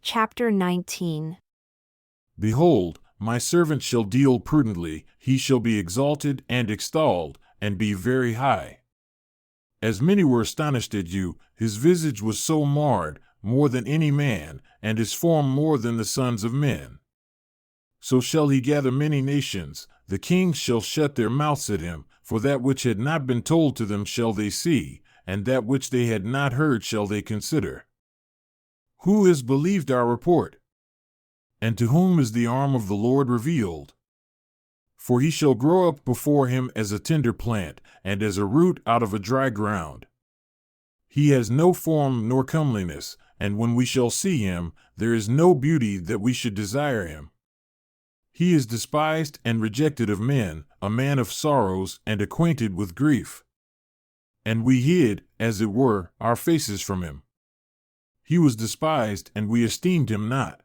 Chapter 19. Behold, my servant shall deal prudently, he shall be exalted and extolled, and be very high. As many were astonished at you, his visage was so marred, more than any man, and his form more than the sons of men. So shall he gather many nations, the kings shall shut their mouths at him, for that which had not been told to them shall they see, and that which they had not heard shall they consider. Who has believed our report? And to whom is the arm of the Lord revealed? For he shall grow up before him as a tender plant, and as a root out of a dry ground. He has no form nor comeliness, and when we shall see him, there is no beauty that we should desire him. He is despised and rejected of men, a man of sorrows and acquainted with grief. And we hid, as it were, our faces from him. He was despised, and we esteemed him not.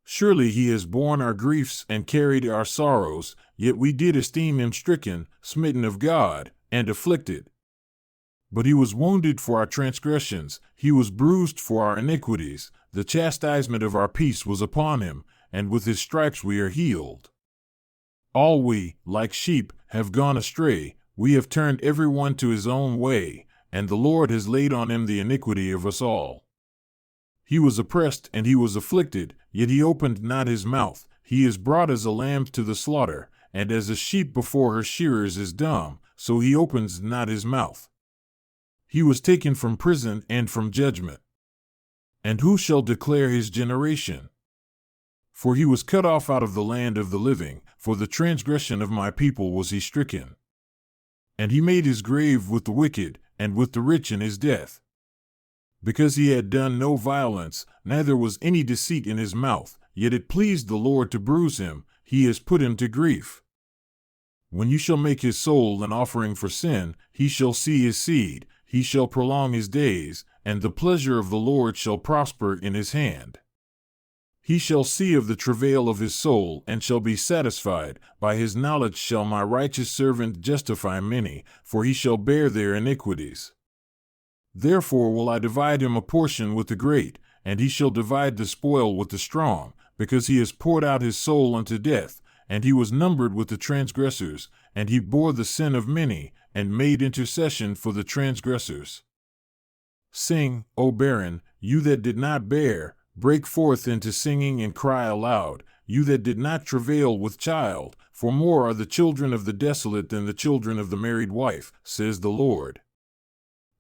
Surely he has borne our griefs and carried our sorrows, yet we did esteem him stricken, smitten of God, and afflicted. But he was wounded for our transgressions, he was bruised for our iniquities, the chastisement of our peace was upon him, and with his stripes we are healed. All we, like sheep, have gone astray, we have turned every one to his own way, and the Lord has laid on him the iniquity of us all. He was oppressed and he was afflicted, yet he opened not his mouth. He is brought as a lamb to the slaughter, and as a sheep before her shearers is dumb, so he opens not his mouth. He was taken from prison and from judgment. And who shall declare his generation? For he was cut off out of the land of the living, for the transgression of my people was he stricken. And he made his grave with the wicked, and with the rich in his death. Because he had done no violence, neither was any deceit in his mouth, yet it pleased the Lord to bruise him, he has put him to grief. When you shall make his soul an offering for sin, he shall see his seed, he shall prolong his days, and the pleasure of the Lord shall prosper in his hand. He shall see of the travail of his soul, and shall be satisfied. By his knowledge shall my righteous servant justify many, for he shall bear their iniquities. Therefore will I divide him a portion with the great, and he shall divide the spoil with the strong, because he has poured out his soul unto death, and he was numbered with the transgressors, and he bore the sin of many, and made intercession for the transgressors. Sing, O barren, you that did not bear, break forth into singing and cry aloud, you that did not travail with child, for more are the children of the desolate than the children of the married wife, says the Lord.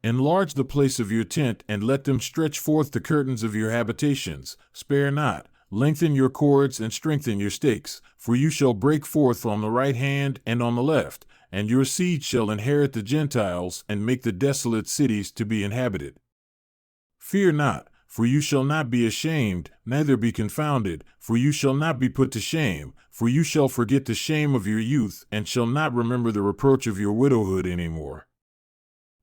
Enlarge the place of your tent, and let them stretch forth the curtains of your habitations. Spare not, lengthen your cords and strengthen your stakes, for you shall break forth on the right hand and on the left, and your seed shall inherit the Gentiles and make the desolate cities to be inhabited. Fear not, for you shall not be ashamed, neither be confounded, for you shall not be put to shame, for you shall forget the shame of your youth, and shall not remember the reproach of your widowhood any more.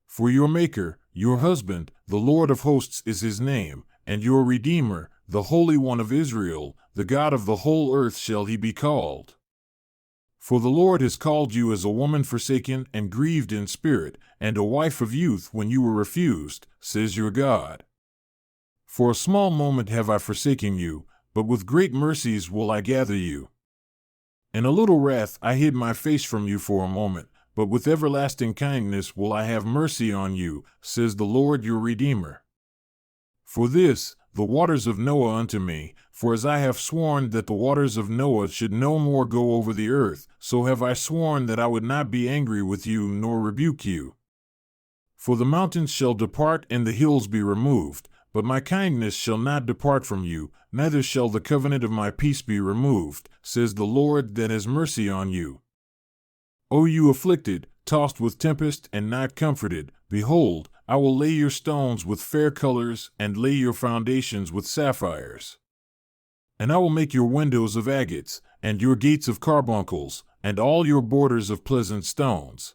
For your Maker, your husband, the Lord of hosts is his name, and your Redeemer, the Holy One of Israel, the God of the whole earth shall he be called. For the Lord has called you as a woman forsaken and grieved in spirit, and a wife of youth when you were refused, says your God. For a small moment have I forsaken you, but with great mercies will I gather you. In a little wrath I hid my face from you for a moment, but with everlasting kindness will I have mercy on you, says the Lord your Redeemer. For this, the waters of Noah unto me, for as I have sworn that the waters of Noah should no more go over the earth, so have I sworn that I would not be angry with you nor rebuke you. For the mountains shall depart and the hills be removed, but my kindness shall not depart from you, neither shall the covenant of my peace be removed, says the Lord that has mercy on you. O you afflicted, tossed with tempest and not comforted, behold, I will lay your stones with fair colors, and lay your foundations with sapphires. And I will make your windows of agates, and your gates of carbuncles, and all your borders of pleasant stones.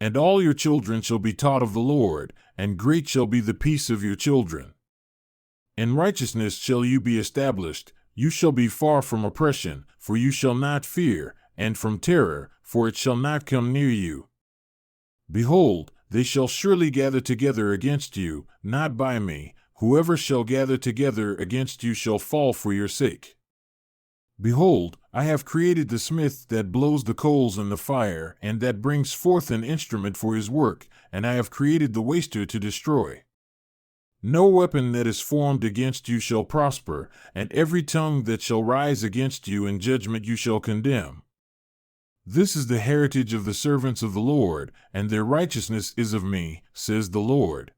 And all your children shall be taught of the Lord, and great shall be the peace of your children. In righteousness shall you be established, you shall be far from oppression, for you shall not fear, and from terror, for it shall not come near you. Behold, they shall surely gather together against you, not by me, whoever shall gather together against you shall fall for your sake. Behold, I have created the smith that blows the coals in the fire, and that brings forth an instrument for his work, and I have created the waster to destroy. No weapon that is formed against you shall prosper, and every tongue that shall rise against you in judgment you shall condemn. This is the heritage of the servants of the Lord, and their righteousness is of me, says the Lord.